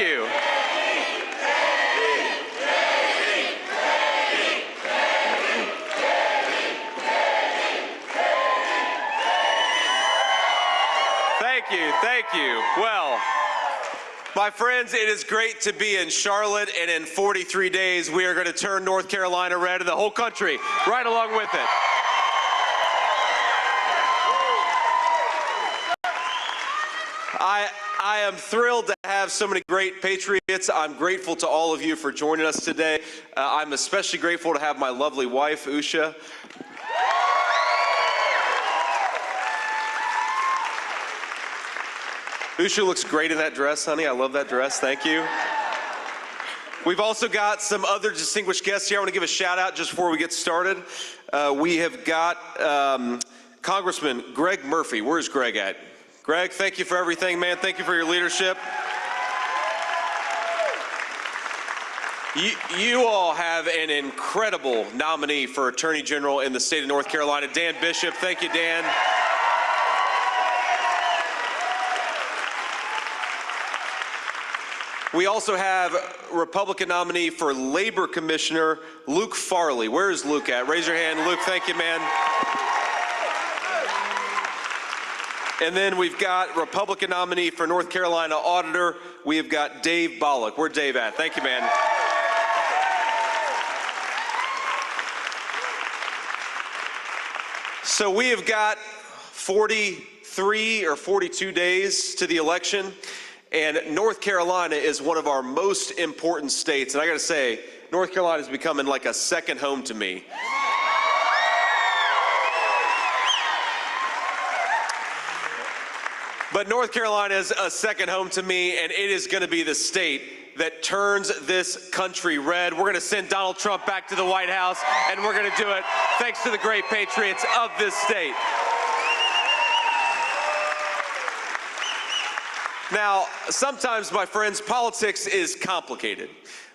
you. Thank you. Well, my friends, it is great to be in Charlotte, and in 43 days, we are going to turn North Carolina red and the whole country right along with it. I am thrilled to have so many great patriots. I'm grateful to all of you for joining us today. I'm especially grateful to have my lovely wife, Usha. Usha looks great in that dress, honey. I love that dress. Thank you. We've also got some other distinguished guests here. I want to give a shout out just before we get started. We have got Congressman Greg Murphy. Where's Greg at? Greg, thank you for everything, man. Thank you for your leadership. You all have an incredible nominee for Attorney General in the state of North Carolina, Dan Bishop. Thank you, Dan. We also have Republican nominee for Labor Commissioner, Luke Farley. Where is Luke at? Raise your hand. Luke, thank you, man. And then we've got Republican nominee for North Carolina Auditor. We have got Dave Bollock. Where's Dave at? Thank you, man. So we have got 43 or 42 days to the election. And North Carolina is one of our most important states. And I got to say, North Carolina is becoming like a second home to me. But North Carolina is a second home to me, and it is going to be the state that turns this country red. We're going to send Donald Trump back to the White House, and we're going to do it thanks to the great patriots of this state. Now, sometimes, my friends, politics is complicated,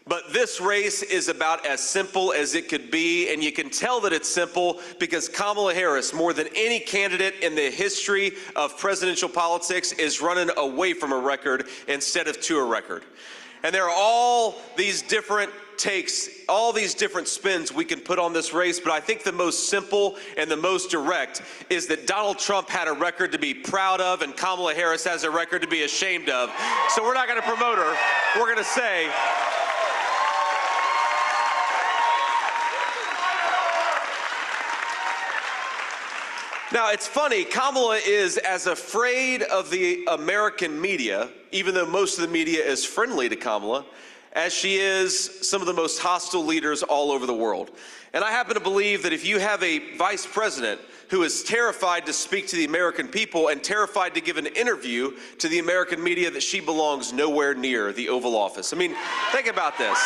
but this race is about as simple as it could be, and you can tell that it's simple because Kamala Harris, more than any candidate in the history of presidential politics, is running away from a record instead of to a record. And there are all these different takes, all these different spins we can put on this race, but I think the most simple and the most direct is that Donald Trump had a record to be proud of and Kamala Harris has a record to be ashamed of. So we're not going to promote her. We're going to say, now, it's funny, Kamala is as afraid of the American media, even though most of the media is friendly to Kamala, as she is some of the most hostile leaders all over the world. And I happen to believe that if you have a vice president who is terrified to speak to the American people and terrified to give an interview to the American media, that she belongs nowhere near the Oval Office. I mean, think about this.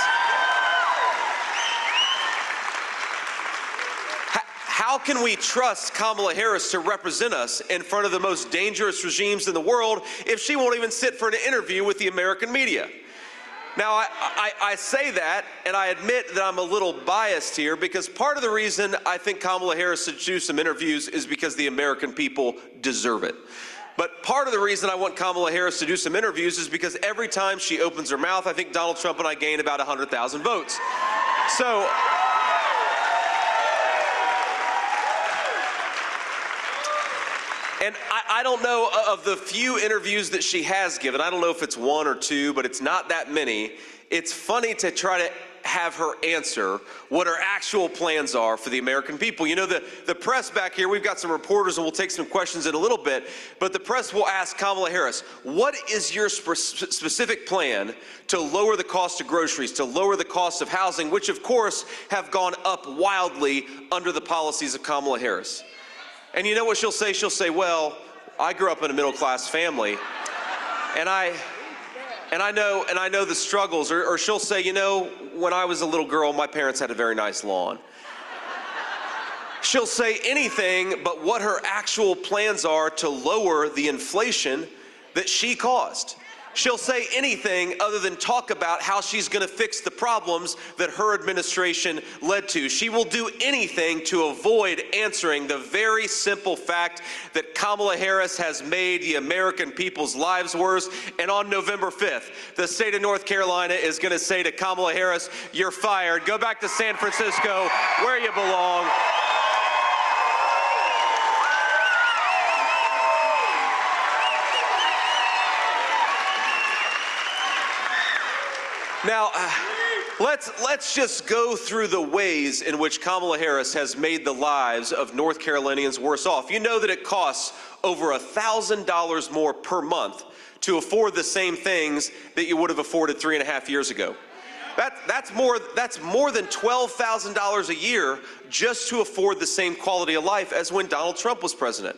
How can we trust Kamala Harris to represent us in front of the most dangerous regimes in the world if she won't even sit for an interview with the American media? Now, I say that, and I admit that I'm a little biased here, because part of the reason I think Kamala Harris should do some interviews is because the American people deserve it. But part of the reason I want Kamala Harris to do some interviews is because every time she opens her mouth, I think Donald Trump and I gain about 100,000 votes. So, and I don't know, of the few interviews that she has given, I don't know if it's one or two, but it's not that many. It's funny to try to have her answer what her actual plans are for the American people. You know, the press back here, we've got some reporters and we'll take some questions in a little bit, but the press will ask Kamala Harris, what is your specific plan to lower the cost of groceries, to lower the cost of housing, which of course have gone up wildly under the policies of Kamala Harris? And you know what she'll say? She'll say, well, I grew up in a middle-class family, and I know the struggles. Or she'll say, you know, when I was a little girl, my parents had a very nice lawn. She'll say anything but what her actual plans are to lower the inflation that she caused. She'll say anything other than talk about how she's going to fix the problems that her administration led to. She will do anything to avoid answering the very simple fact that Kamala Harris has made the American people's lives worse. And on November 5th, the state of North Carolina is going to say to Kamala Harris, "You're fired. Go back to San Francisco where you belong." Now, let's just go through the ways in which Kamala Harris has made the lives of North Carolinians worse off. You know that it costs over $1,000 more per month to afford the same things that you would have afforded 3.5 years ago. That's more than $12,000 a year just to afford the same quality of life as when Donald Trump was president.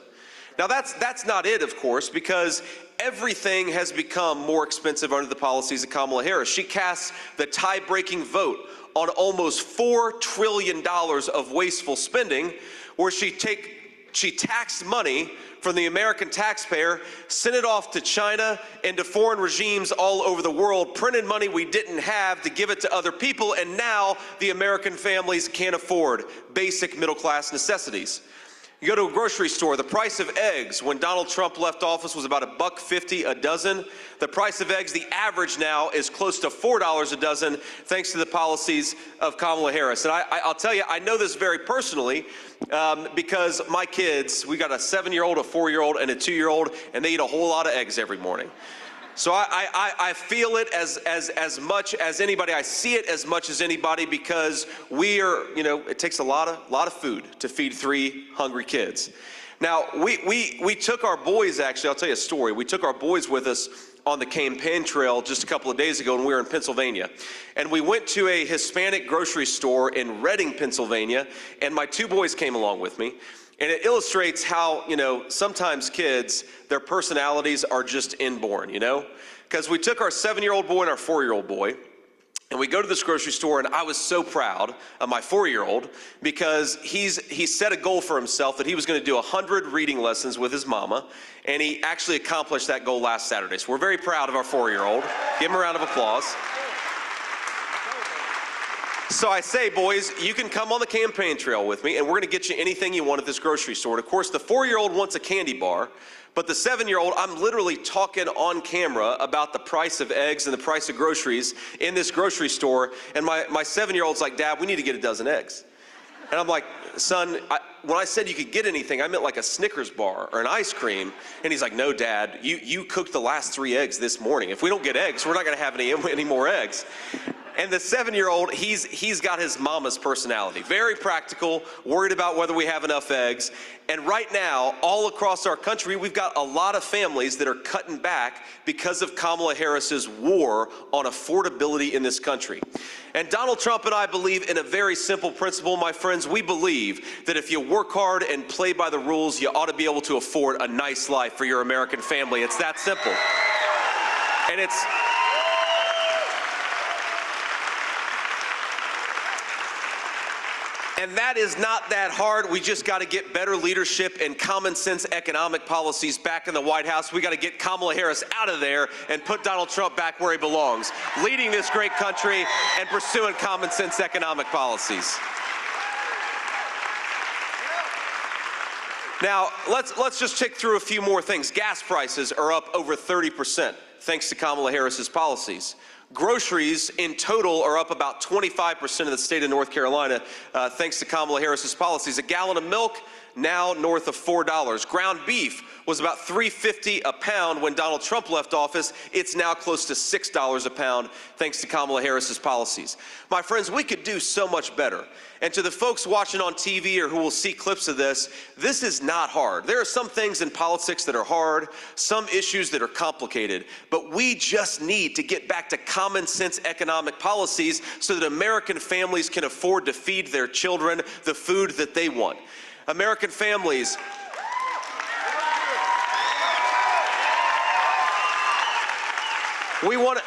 Now, that's not it, of course, because everything has become more expensive under the policies of Kamala Harris. She casts the tie-breaking vote on almost $4 trillion of wasteful spending, where she taxed money from the American taxpayer, sent it off to China and to foreign regimes all over the world, printed money we didn't have to give it to other people, and now the American families can't afford basic middle-class necessities. You go to a grocery store, the price of eggs when Donald Trump left office was about $1.50 a dozen. The price of eggs, the average now, is close to $4 a dozen, thanks to the policies of Kamala Harris. And I'll tell you, I know this very personally because my kids, we got a 7-year-old, a 4-year-old, and a 2-year-old, and they eat a whole lot of eggs every morning. So I feel it as much as anybody. I see it as much as anybody because we are, it takes a lot of food to feed 3 hungry kids. Now, we took our boys, actually, I'll tell you a story. We took our boys with us on the campaign trail just a couple of days ago when we were in Pennsylvania. And we went to a Hispanic grocery store in Reading, Pennsylvania, and my 2 boys came along with me. And it illustrates how, sometimes kids, their personalities are just inborn, Because we took our 7-year-old boy and our 4-year-old boy, and we go to this grocery store, and I was so proud of my 4-year-old because he set a goal for himself that he was going to do 100 reading lessons with his mama, and he actually accomplished that goal last Saturday. So we're very proud of our 4-year-old. Give him a round of applause. So I say, boys, you can come on the campaign trail with me, and we're going to get you anything you want at this grocery store. And of course, the 4-year-old wants a candy bar, but the 7-year-old, I'm literally talking on camera about the price of eggs and the price of groceries in this grocery store. And my 7-year-old's like, "Dad, we need to get a dozen eggs." And I'm like, "Son, when I said you could get anything, I meant like a Snickers bar or an ice cream." And he's like, "No, Dad, you cooked the last 3 eggs this morning. If we don't get eggs, we're not going to have any more eggs." And the 7-year-old, he's got his mama's personality. Very practical, worried about whether we have enough eggs. And right now, all across our country, we've got a lot of families that are cutting back because of Kamala Harris's war on affordability in this country. And Donald Trump and I believe in a very simple principle, my friends. We believe that if you work hard and play by the rules, you ought to be able to afford a nice life for your American family. It's that simple. And And that is not that hard. We just got to get better leadership and common sense economic policies back in the White House. We got to get Kamala Harris out of there and put Donald Trump back where he belongs, leading this great country and pursuing common sense economic policies. Now, let's just tick through a few more things. Gas prices are up over 30% thanks to Kamala Harris's policies. Groceries in total are up about 25% in the state of North Carolina thanks to Kamala Harris's policies. A gallon of milk now north of $4. Ground beef was about $3.50 a pound when Donald Trump left office. It's now close to $6 a pound thanks to Kamala Harris's policies. My friends, we could do so much better. And to the folks watching on TV or who will see clips of this is not hard. There are some things in politics that are hard, some issues that are complicated, but we just need to get back to common sense economic policies so that American families can afford to feed their children the food that they want. American families, we want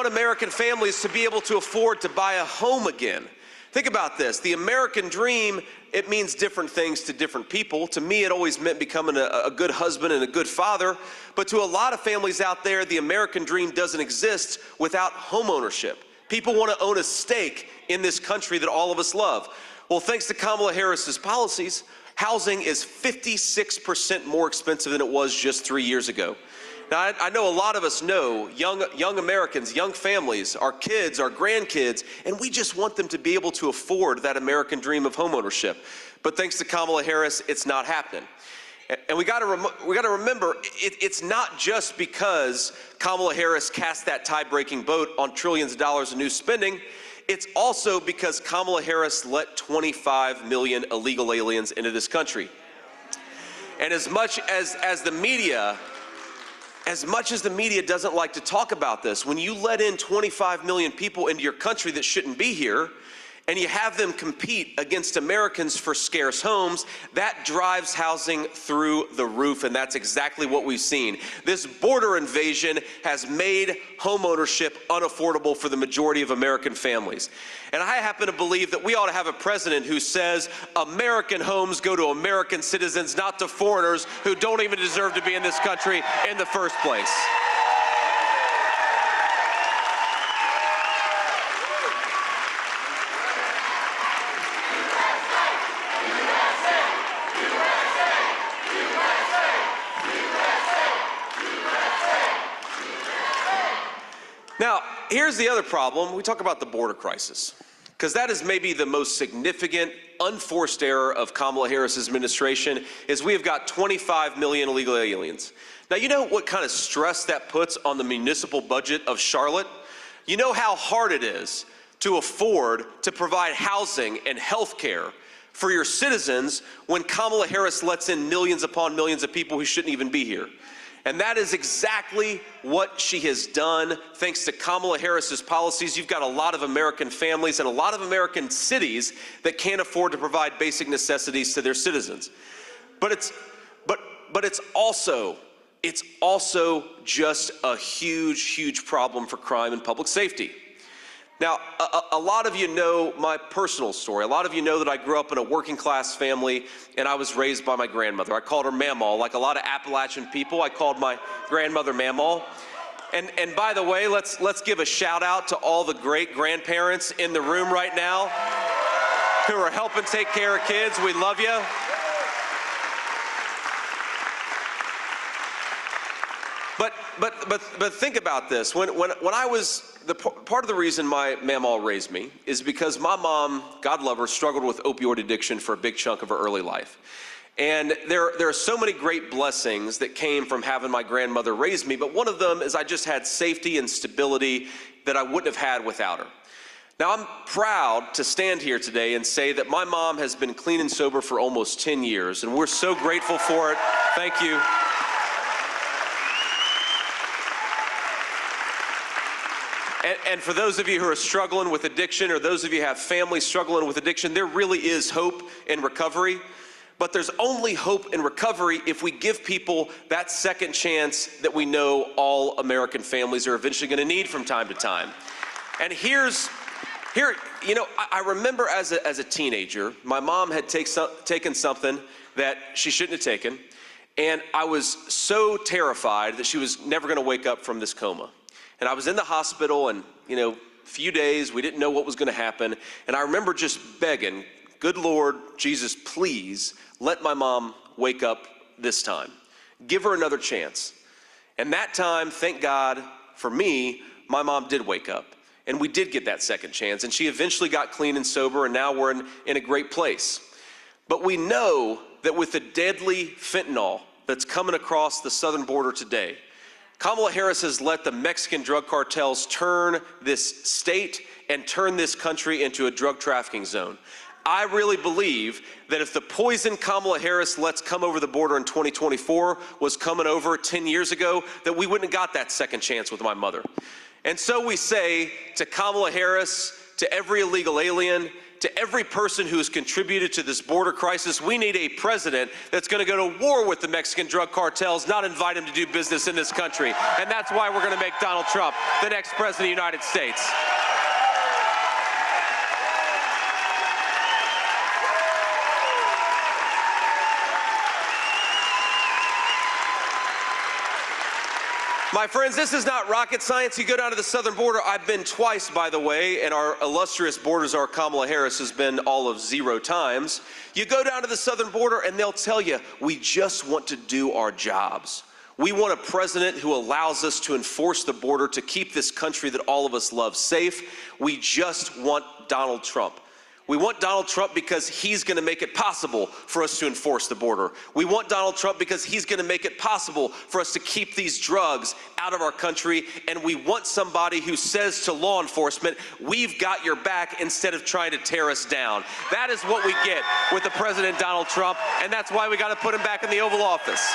American families to be able to afford to buy a home again, Think about this. The American dream, it means different things to different people. To me, it always meant becoming a good husband and a good father. But to a lot of families out there, the American dream doesn't exist without home ownership. People want to own a stake in this country that all of us love. Well, thanks to Kamala Harris's policies, housing is 56% more expensive than it was just 3 years ago. Now, I know a lot of us know young Americans, young families, our kids, our grandkids, and we just want them to be able to afford that American dream of homeownership. But thanks to Kamala Harris, it's not happening. And we got to remember, it's not just because Kamala Harris cast that tie-breaking vote on trillions of dollars in new spending. It's also because Kamala Harris let 25 million illegal aliens into this country. And as much as the media doesn't like to talk about this, when you let in 25 million people into your country that shouldn't be here, and you have them compete against Americans for scarce homes, that drives housing through the roof, and that's exactly what we've seen. This border invasion has made homeownership unaffordable for the majority of American families. And I happen to believe that we ought to have a president who says American homes go to American citizens, not to foreigners who don't even deserve to be in this country in the first place. Now, here's the other problem. We talk about the border crisis, because that is maybe the most significant unforced error of Kamala Harris's administration, is we have got 25 million illegal aliens. Now, you know what kind of stress that puts on the municipal budget of Charlotte? You know how hard it is to afford to provide housing and health care for your citizens when Kamala Harris lets in millions upon millions of people who shouldn't even be here. And that is exactly what she has done. Thanks to Kamala Harris's policies, you've got a lot of American families and a lot of American cities that can't afford to provide basic necessities to their citizens. But it's also just a huge problem for crime and public safety. Now, a lot of you know my personal story. A lot of you know that I grew up in a working class family and I was raised by my grandmother. I called her Mamaw. Like a lot of Appalachian people, I called my grandmother Mamaw. And by the way, let's give a shout out to all the great grandparents in the room right now who are helping take care of kids. We love you. But think about this. When I was, part of the reason my Mamaw raised me is because my mom, God love her, struggled with opioid addiction for a big chunk of her early life. And there are so many great blessings that came from having my grandmother raise me, but one of them is I just had safety and stability that I wouldn't have had without her. Now, I'm proud to stand here today and say that my mom has been clean and sober for almost 10 years, and we're so grateful for it. Thank you. And for those of you who are struggling with addiction, or those of you who have families struggling with addiction, there really is hope in recovery. But there's only hope in recovery if we give people that second chance that we know all American families are eventually going to need from time to time. And I remember as a teenager, my mom had taken something that she shouldn't have taken, and I was so terrified that she was never going to wake up from this coma. And I was in the hospital, and, a few days, we didn't know what was going to happen. And I remember just begging, good Lord, Jesus, please let my mom wake up this time. Give her another chance. And that time, thank God, for me, my mom did wake up. And we did get that second chance. And she eventually got clean and sober, and now we're in a great place. But we know that with the deadly fentanyl that's coming across the southern border today, Kamala Harris has let the Mexican drug cartels turn this state and turn this country into a drug trafficking zone. I really believe that if the poison Kamala Harris lets come over the border in 2024 was coming over 10 years ago, that we wouldn't have got that second chance with my mother. And so we say to Kamala Harris, to every illegal alien, to every person who has contributed to this border crisis, we need a president that's going to go to war with the Mexican drug cartels, not invite them to do business in this country. And that's why we're going to make Donald Trump the next president of the United States. My friends, this is not rocket science. You go down to the southern border. I've been twice, by the way, and our illustrious border czar Kamala Harris has been all of 0 times. You go down to the southern border and they'll tell you, we just want to do our jobs. We want a president who allows us to enforce the border to keep this country that all of us love safe. We just want Donald Trump. We want Donald Trump because he's going to make it possible for us to enforce the border. We want Donald Trump because he's going to make it possible for us to keep these drugs out of our country. And we want somebody who says to law enforcement, we've got your back, instead of trying to tear us down. That is what we get with the President Donald Trump, and that's why we got to put him back in the Oval Office.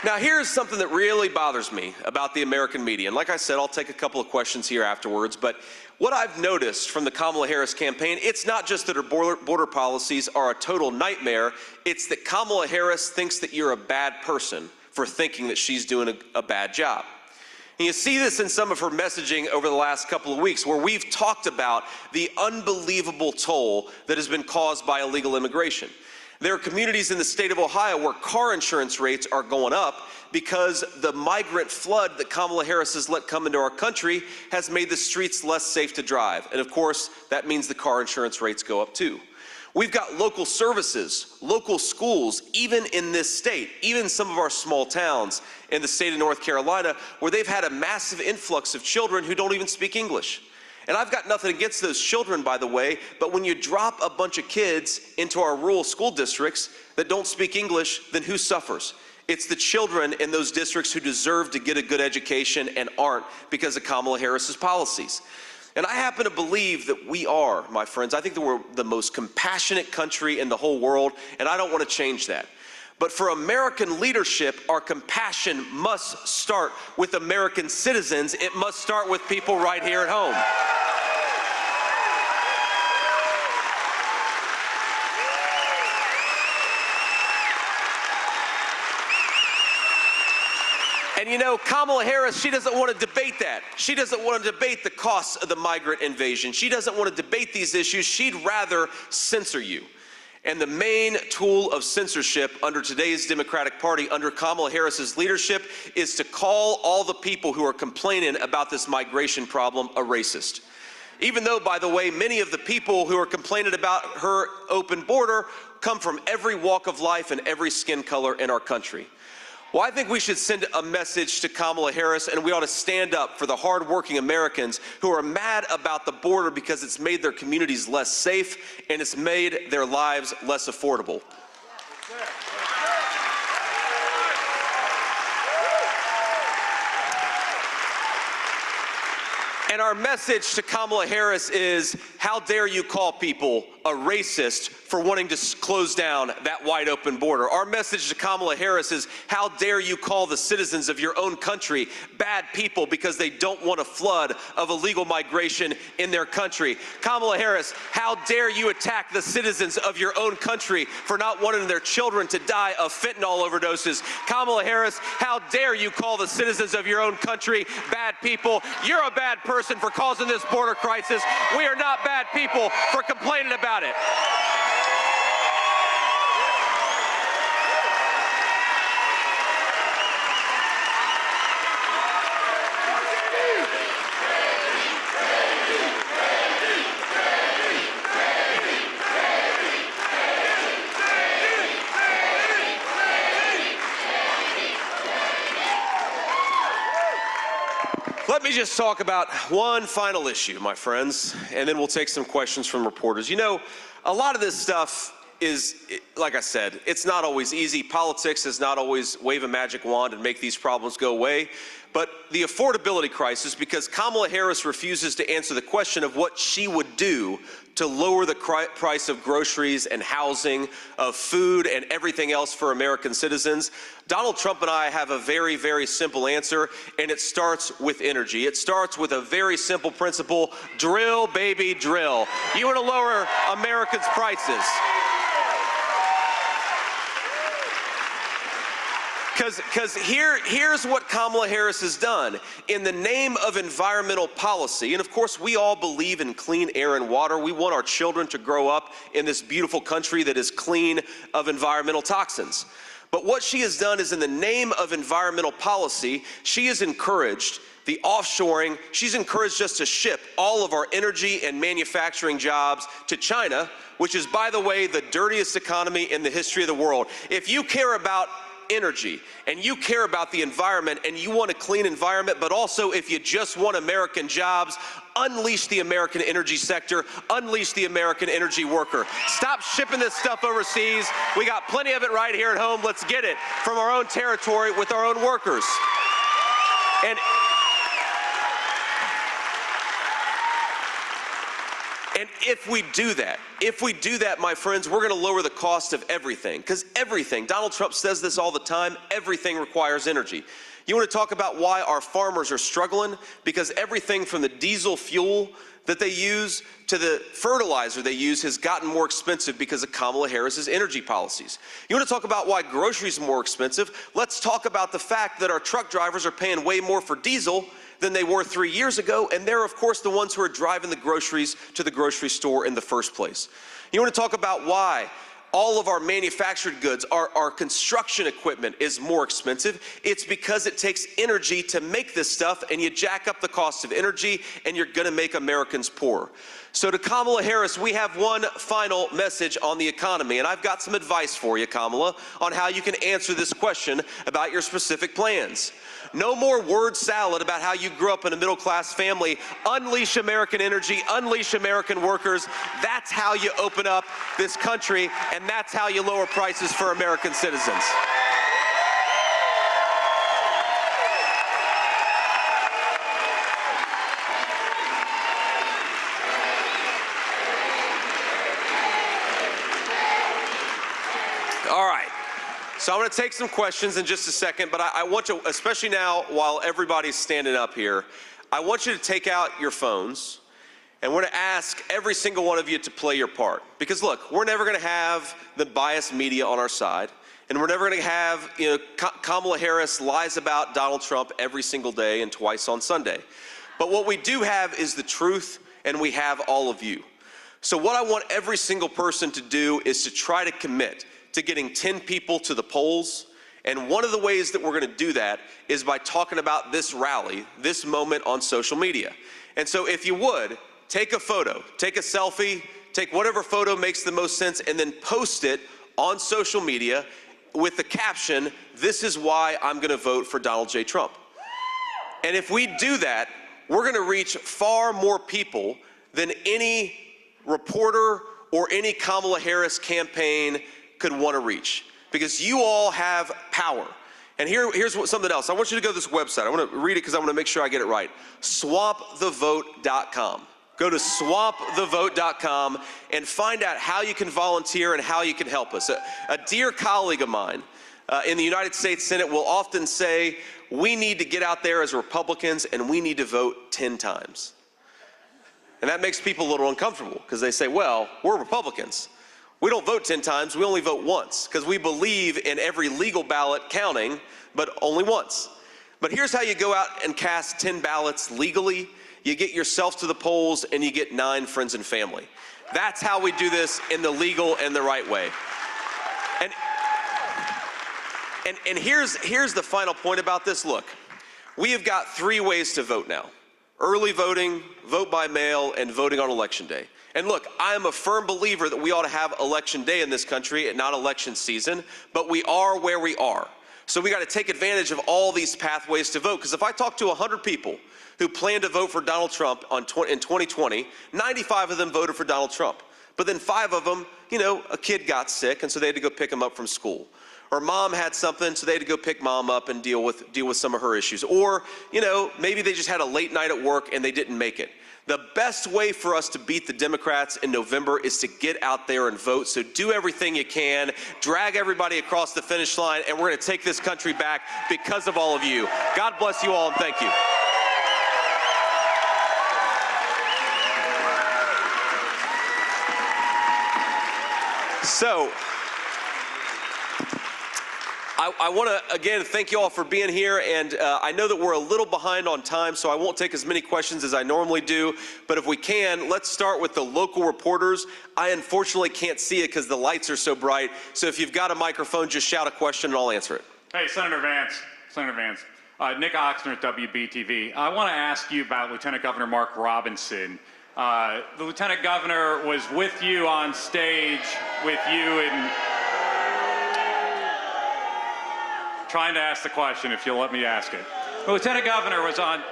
Now, here's something that really bothers me about the American media. And like I said, I'll take a couple of questions here afterwards. But what I've noticed from the Kamala Harris campaign, it's not just that her border policies are a total nightmare. It's that Kamala Harris thinks that you're a bad person for thinking that she's doing a bad job. And you see this in some of her messaging over the last couple of weeks, where we've talked about the unbelievable toll that has been caused by illegal immigration. There are communities in the state of Ohio where car insurance rates are going up because the migrant flood that Kamala Harris has let come into our country has made the streets less safe to drive. And of course, that means the car insurance rates go up too. We've got local services, local schools, even in this state, even some of our small towns in the state of North Carolina, where they've had a massive influx of children who don't even speak English. And I've got nothing against those children, by the way, but when you drop a bunch of kids into our rural school districts that don't speak English, then who suffers? It's the children in those districts who deserve to get a good education and aren't, because of Kamala Harris's policies. And I happen to believe that we are, my friends, I think that we're the most compassionate country in the whole world, and I don't want to change that. But for American leadership, our compassion must start with American citizens. It must start with people right here at home. And you know, Kamala Harris, she doesn't want to debate that. She doesn't want to debate the costs of the migrant invasion. She doesn't want to debate these issues. She'd rather censor you. And the main tool of censorship under today's Democratic Party, under Kamala Harris's leadership, is to call all the people who are complaining about this migration problem a racist. Even though, by the way, many of the people who are complaining about her open border come from every walk of life and every skin color in our country. Well, I think we should send a message to Kamala Harris, and we ought to stand up for the hardworking Americans who are mad about the border because it's made their communities less safe and it's made their lives less affordable. And our message to Kamala Harris is, how dare you call people a racist for wanting to close down that wide open border? Our message to Kamala Harris is, how dare you call the citizens of your own country bad people because they don't want a flood of illegal migration in their country? Kamala Harris, how dare you attack the citizens of your own country for not wanting their children to die of fentanyl overdoses? Kamala Harris, how dare you call the citizens of your own country bad people? You're a bad person for causing this border crisis. We are not bad people for complaining about it. Let me just talk about one final issue, my friends, and then we'll take some questions from reporters. You know, a lot of this stuff is, like I said, it's not always easy. Politics is not always wave a magic wand and make these problems go away. But the affordability crisis, because Kamala Harris refuses to answer the question of what she would do to lower the price of groceries and housing, of food and everything else for American citizens, Donald Trump and I have a very, very simple answer, and it starts with energy. It starts with a very simple principle: drill, baby, drill. You want to lower Americans' prices. Because here's what Kamala Harris has done. In the name of environmental policy, and of course we all believe in clean air and water. We want our children to grow up in this beautiful country that is clean of environmental toxins. But what she has done is, in the name of environmental policy, she has encouraged the offshoring. She's encouraged us to ship all of our energy and manufacturing jobs to China, which is, by the way, the dirtiest economy in the history of the world. If you care about energy and you care about the environment and you want a clean environment, but also if you just want American jobs, unleash the American energy sector, unleash the American energy worker. Stop shipping this stuff overseas. We got plenty of it right here at home. Let's get it from our own territory with our own workers. And if we do that, my friends, we're going to lower the cost of everything. Because everything, Donald Trump says this all the time, everything requires energy. You want to talk about why our farmers are struggling? Because everything from the diesel fuel that they use to the fertilizer they use has gotten more expensive because of Kamala Harris's energy policies. You want to talk about why groceries are more expensive? Let's talk about the fact that our truck drivers are paying way more for diesel than they were 3 years ago, and they're, of course, the ones who are driving the groceries to the grocery store in the first place. You want to talk about why all of our manufactured goods, our construction equipment is more expensive? It's because it takes energy to make this stuff, and you jack up the cost of energy, and you're going to make Americans poor. So to Kamala Harris, we have one final message on the economy, and I've got some advice for you, Kamala, on how you can answer this question about your specific plans. No more word salad about how you grew up in a middle-class family. Unleash American energy, unleash American workers. That's how you open up this country, and that's how you lower prices for American citizens. All right. So I'm going to take some questions in just a second, but I want to, especially now while everybody's standing up here, I want you to take out your phones, and we're going to ask every single one of you to play your part. Because look, we're never going to have the biased media on our side, and we're never going to have, Kamala Harris lies about Donald Trump every single day and twice on Sunday. But what we do have is the truth, and we have all of you. So what I want every single person to do is to try to commit to getting 10 people to the polls. And one of the ways that we're going to do that is by talking about this rally, this moment on social media. And so if you would, take a photo, take a selfie, take whatever photo makes the most sense, and then post it on social media with the caption, "This is why I'm going to vote for Donald J. Trump." And if we do that, we're going to reach far more people than any reporter or any Kamala Harris campaign could want to reach, because you all have power. And here's something else. I want you to go to this website. I want to read it because I want to make sure I get it right. swampthevote.com. Go to swampthevote.com and find out how you can volunteer and how you can help us. A dear colleague of mine in the United States Senate will often say, we need to get out there as Republicans and we need to vote 10 times. And that makes people a little uncomfortable because they say, well, we're Republicans. We don't vote 10 times, we only vote once, because we believe in every legal ballot counting, but only once. But here's how you go out and cast 10 ballots legally. You get yourself to the polls, and you get 9 friends and family. That's how we do this in the legal and the right way. And here's the final point about this. Look, we have got 3 ways to vote now: early voting, vote by mail, and voting on election day. And look, I am a firm believer that we ought to have election day in this country and not election season, but we are where we are. So we got to take advantage of all these pathways to vote. Because if I talk to 100 people who plan to vote for Donald Trump in 2020, 95 of them voted for Donald Trump. But then 5 of them, a kid got sick, and so they had to go pick him up from school. Or mom had something, so they had to go pick mom up and deal with some of her issues. Or, maybe they just had a late night at work and they didn't make it. The best way for us to beat the Democrats in November is to get out there and vote. So do everything you can, drag everybody across the finish line, and we're going to take this country back because of all of you. God bless you all, and thank you. So I want to, again, thank you all for being here, and I know that we're a little behind on time, so I won't take as many questions as I normally do, but if we can, let's start with the local reporters. I unfortunately can't see it because the lights are so bright, so if you've got a microphone, just shout a question and I'll answer it. Hey, Senator Vance. Nick Oxner at WBTV. I want to ask you about Lieutenant Governor Mark Robinson. The Lieutenant Governor was with you on stage, with you in... Trying to ask the question, if you'll let me ask it. The Lieutenant Governor was on...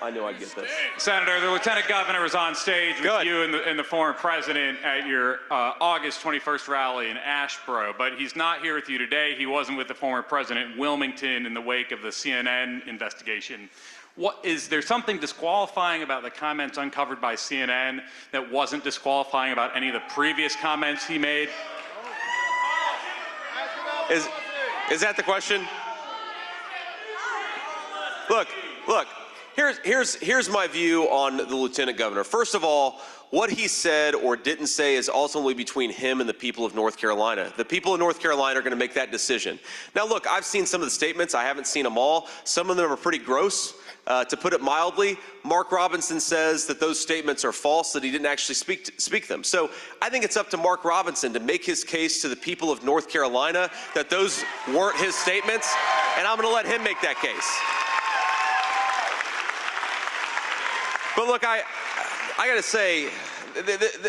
I knew I'd get this. Senator, the Lieutenant Governor was on stage with you and the former president at your August 21st rally in Asheboro, but he's not here with you today. He wasn't with the former president in Wilmington in the wake of the CNN investigation. Is there something disqualifying about the comments uncovered by CNN that wasn't disqualifying about any of the previous comments he made? Is that the question? Look, here's my view on the Lieutenant Governor. First of all, what he said or didn't say is ultimately between him and the people of North Carolina. The people of North Carolina are going to make that decision. Now, look, I've seen some of the statements. I haven't seen them all. Some of them are pretty gross. To put it mildly, Mark Robinson says that those statements are false, that he didn't actually speak them. So I think it's up to Mark Robinson to make his case to the people of North Carolina that those weren't his statements, and I'm going to let him make that case. But look, I got to say,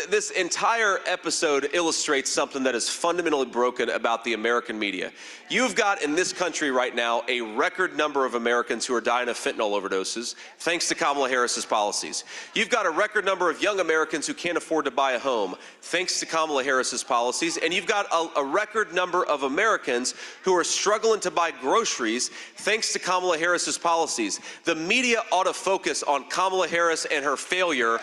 this entire episode illustrates something that is fundamentally broken about the American media. You've got in this country right now a record number of Americans who are dying of fentanyl overdoses thanks to Kamala Harris's policies. You've got a record number of young Americans who can't afford to buy a home thanks to Kamala Harris's policies. And you've got a record number of Americans who are struggling to buy groceries thanks to Kamala Harris's policies. The media ought to focus on Kamala Harris and her failure.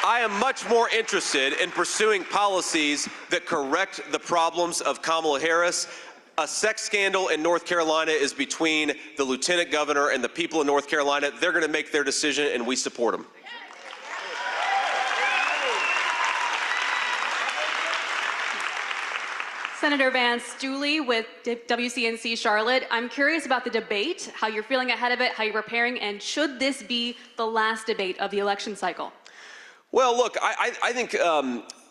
I am much more interested in pursuing policies that correct the problems of Kamala Harris. A sex scandal in North Carolina is between the Lieutenant Governor and the people of North Carolina. They're going to make their decision, and we support them. Senator Vance, Julie with WCNC Charlotte. I'm curious about the debate, how you're feeling ahead of it, how you're preparing, and should this be the last debate of the election cycle? Well, look, I think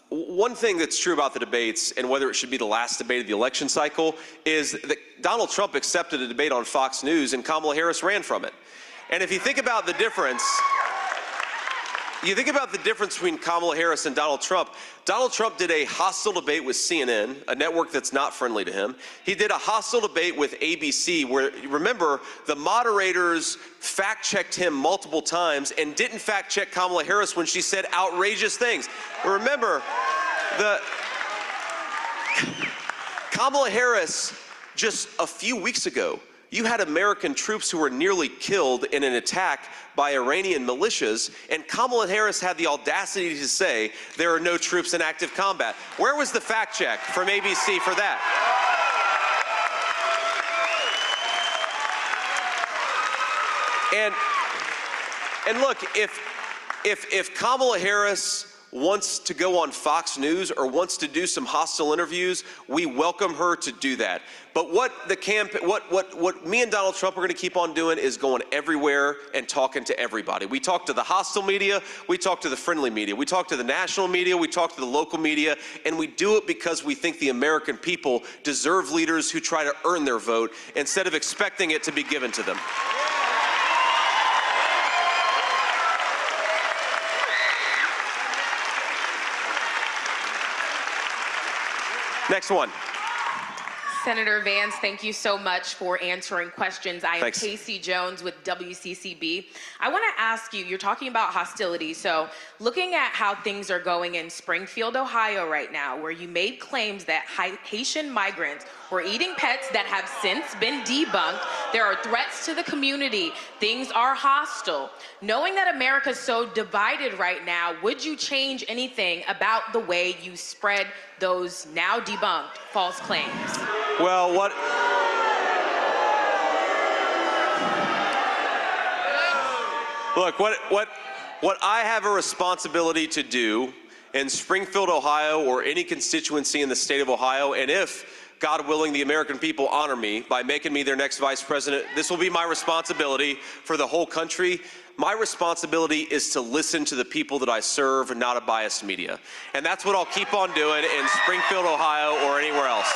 one thing that's true about the debates, and whether it should be the last debate of the election cycle, is that Donald Trump accepted a debate on Fox News and Kamala Harris ran from it. And if you think about the difference, between Kamala Harris and Donald Trump did a hostile debate with CNN, a network that's not friendly to him. He did a hostile debate with ABC where, remember, the moderators fact-checked him multiple times and didn't fact-check Kamala Harris when she said outrageous things. Remember, Kamala Harris, just a few weeks ago, you had American troops who were nearly killed in an attack by Iranian militias, and Kamala Harris had the audacity to say there are no troops in active combat. Where was the fact check from ABC for that? And look, if Kamala Harris wants to go on Fox News or wants to do some hostile interviews, we welcome her to do that. But what me and Donald Trump are going to keep on doing is going everywhere and talking to everybody. We talk to the hostile media, we talk to the friendly media, we talk to the national media, we talk to the local media, and we do it because we think the American people deserve leaders who try to earn their vote instead of expecting it to be given to them. Next one. Senator Vance, thank you so much for answering questions. I am Thanks. Casey Jones with WCCB. I want to ask you, you're talking about hostility. So looking at how things are going in Springfield, Ohio right now, where you made claims that Haitian migrants were eating pets that have since been debunked. There are threats to the community. Things are hostile. Knowing that America's so divided right now, would you change anything about the way you spread those now debunked false claims? Well, Look, what I have a responsibility to do in Springfield, Ohio, or any constituency in the state of Ohio, and if, God willing, the American people honor me by making me their next vice president, this will be my responsibility for the whole country. My responsibility is to listen to the people that I serve and not a biased media. And that's what I'll keep on doing in Springfield, Ohio, or anywhere else.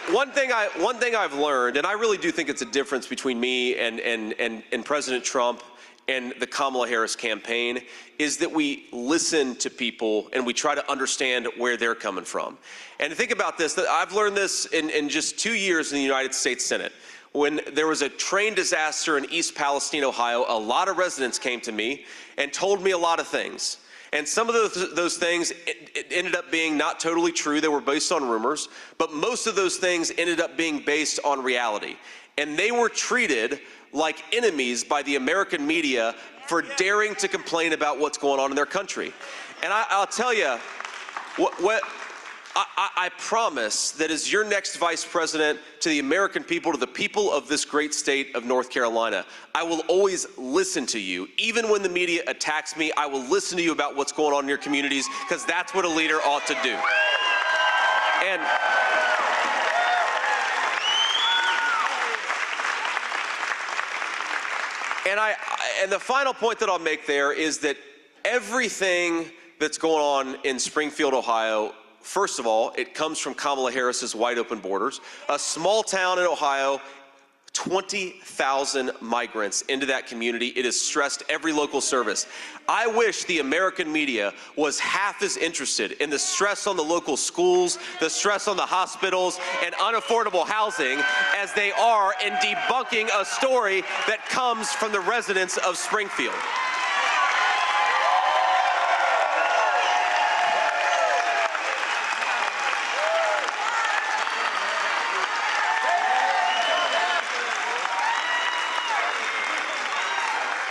One thing I've learned, and I really do think it's a difference between me and President Trump and the Kamala Harris campaign, is that we listen to people and we try to understand where they're coming from. And think about this, that I've learned this in just 2 years in the United States Senate. When there was a train disaster in East Palestine, Ohio, a lot of residents came to me and told me a lot of things. And some of those things it ended up being not totally true. They were based on rumors. But most of those things ended up being based on reality. And they were treated like enemies by the American media for daring to complain about what's going on in their country. And I'll tell you, I promise that as your next vice president, to the American people, to the people of this great state of North Carolina, I will always listen to you. Even when the media attacks me, I will listen to you about what's going on in your communities, because that's what a leader ought to do. And the final point that I'll make there is that everything that's going on in Springfield, Ohio, first of all, it comes from Kamala Harris's wide open borders. A small town in Ohio, 20,000 migrants into that community. It has stressed every local service. I wish the American media was half as interested in the stress on the local schools, the stress on the hospitals, and unaffordable housing as they are in debunking a story that comes from the residents of Springfield.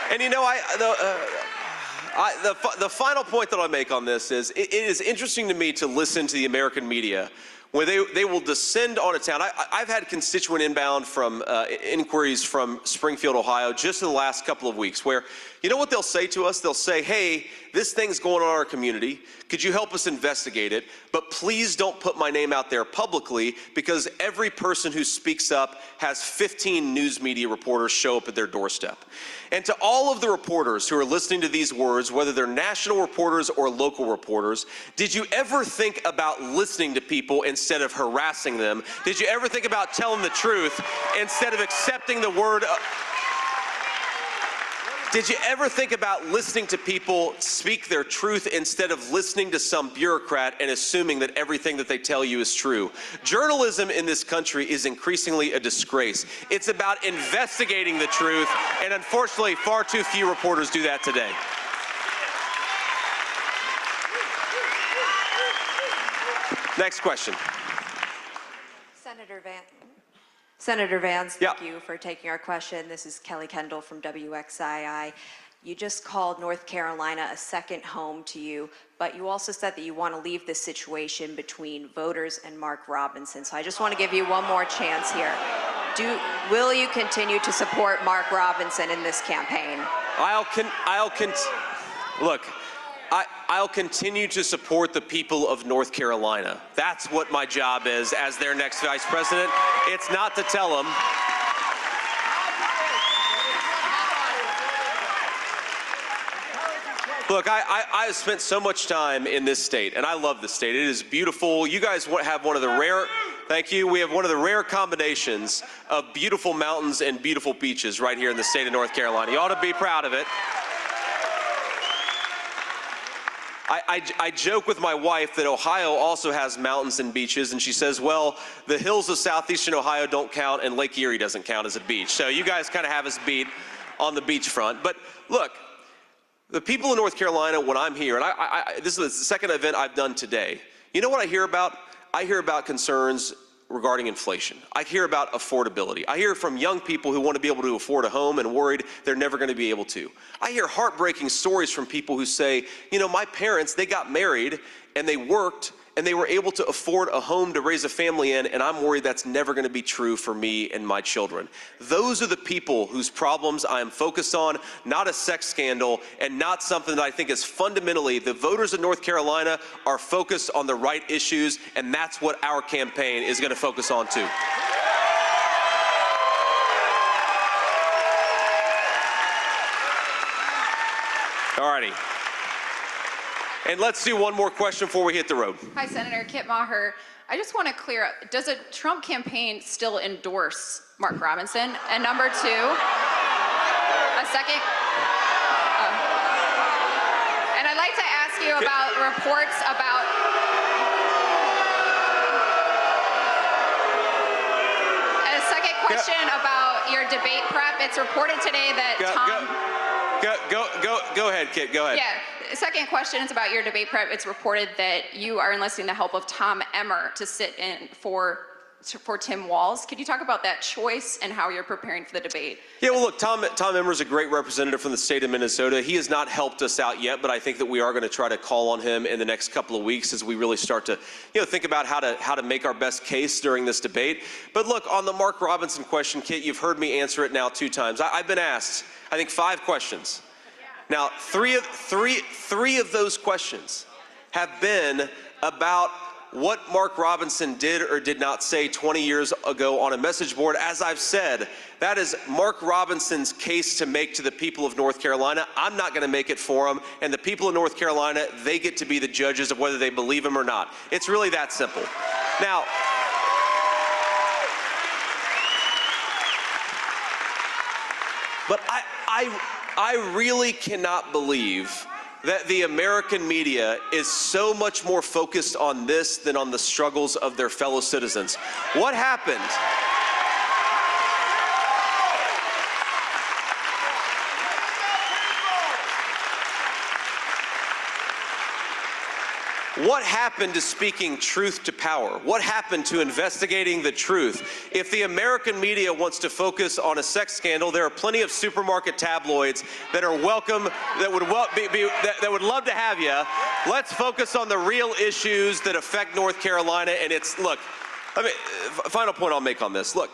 And you know, the final point that I'll make on this is, it is interesting to me to listen to the American media where they will descend on a town. I've had constituent inbound from inquiries from Springfield, Ohio, just in the last couple of weeks, where, you know what they'll say to us? They'll say, hey, this thing's going on in our community. Could you help us investigate it? But please don't put my name out there publicly, because every person who speaks up has 15 news media reporters show up at their doorstep. And to all of the reporters who are listening to these words, whether they're national reporters or local reporters, did you ever think about listening to people instead of harassing them? Did you ever think about telling the truth instead of accepting the word? Did you ever think about listening to people speak their truth instead of listening to some bureaucrat and assuming that everything that they tell you is true? Journalism in this country is increasingly a disgrace. It's about investigating the truth, and unfortunately, far too few reporters do that today. Next question. Senator Vance, Yeah. thank you for taking our question. This is Kelly Kendall from WXII. You just called North Carolina a second home to you, but you also said that you want to leave this situation between voters and Mark Robinson. So I just want to give you one more chance here. Will you continue to support Mark Robinson in this campaign? I'll continue to support the people of North Carolina. That's what my job is as their next vice president. It's not to tell them. Look, I have spent so much time in this state, and I love this state. It is beautiful. You guys have one of the rare, thank you, we have one of the rare combinations of beautiful mountains and beautiful beaches right here in the state of North Carolina. You ought to be proud of it. I joke with my wife that Ohio also has mountains and beaches, and she says, well, the hills of southeastern Ohio don't count, and Lake Erie doesn't count as a beach. So you guys kind of have us beat on the beachfront. But look, the people in North Carolina, when I'm here, and this is the second event I've done today, you know what I hear about? I hear about concerns regarding inflation. I hear about affordability. I hear from young people who want to be able to afford a home and worried they're never going to be able to. I hear heartbreaking stories from people who say, you know, my parents, they got married and they worked and they were able to afford a home to raise a family in, and I'm worried that's never going to be true for me and my children. Those are the people whose problems I am focused on, not a sex scandal, and not something that I think is fundamentally, the voters of North Carolina are focused on the right issues, and that's what our campaign is going to focus on too. All righty. And let's do one more question before we hit the road. Hi, Senator Kit Maher. I just want to clear up, does a Trump campaign still endorse Mark Robinson? And number two, a second. And I'd like to ask you about reports about a second question about your debate prep. It's reported today that Go ahead, Kit, go ahead. Yeah, second question is about your debate prep. It's reported that you are enlisting the help of Tom Emmer to sit in for Tim Walz. Could you talk about that choice and how you're preparing for the debate? Yeah, well, look, Tom Emmer is a great representative from the state of Minnesota. He has not helped us out yet, but I think that we are going to try to call on him in the next couple of weeks as we really start to, think about how to make our best case during this debate. But look, on the Mark Robinson question, Kit, you've heard me answer it now 2 times. I've been asked, I think, 5 questions. Now, three of those questions have been about what Mark Robinson did or did not say 20 years ago on a message board. As I've said, that is Mark Robinson's case to make to the people of North Carolina. I'm not going to make it for him, and the people of North Carolina, they get to be the judges of whether they believe him or not. It's really that simple. Now, but I really cannot believe that the American media is so much more focused on this than on the struggles of their fellow citizens. What happened? What happened to speaking truth to power? What happened to investigating the truth? If the American media wants to focus on a sex scandal, there are plenty of supermarket tabloids that are welcome, that would love to have you. Let's focus on the real issues that affect North Carolina. And look, final point I'll make on this. Look,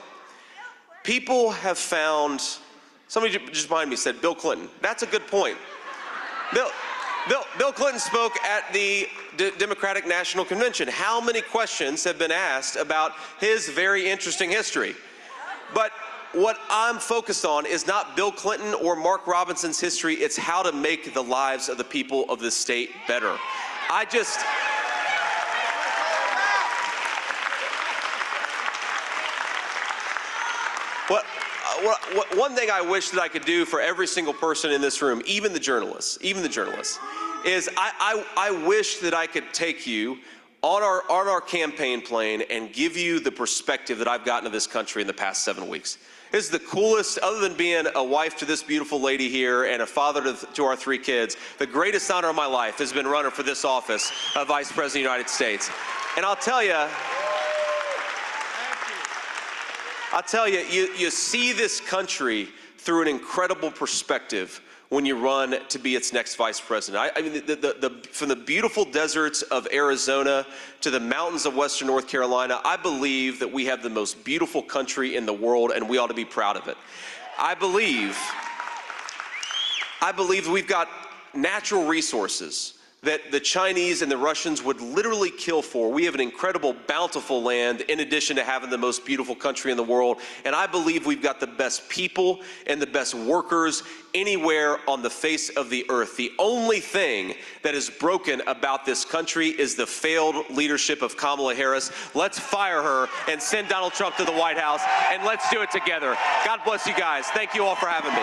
people have found, somebody just behind me said Bill Clinton. That's a good point. Bill Clinton spoke at the Democratic National Convention. How many questions have been asked about his very interesting history? But what I'm focused on is not Bill Clinton or Mark Robinson's history. It's how to make the lives of the people of this state better. One thing I wish that I could do for every single person in this room, even the journalists, is I wish that I could take you on our campaign plane and give you the perspective that I've gotten of this country in the past 7 weeks. This is the coolest, other than being a wife to this beautiful lady here and a father to our 3 kids, the greatest honor of my life has been running for this office of Vice President of the United States. And I'll tell you, you see this country through an incredible perspective when you run to be its next vice president. I mean, from the beautiful deserts of Arizona to the mountains of Western North Carolina, I believe that we have the most beautiful country in the world, and we ought to be proud of it. I believe we've got natural resources that the Chinese and the Russians would literally kill for. We have an incredible, bountiful land in addition to having the most beautiful country in the world. And I believe we've got the best people and the best workers anywhere on the face of the earth. The only thing that is broken about this country is the failed leadership of Kamala Harris. Let's fire her and send Donald Trump to the White House, and let's do it together. God bless you guys. Thank you all for having me.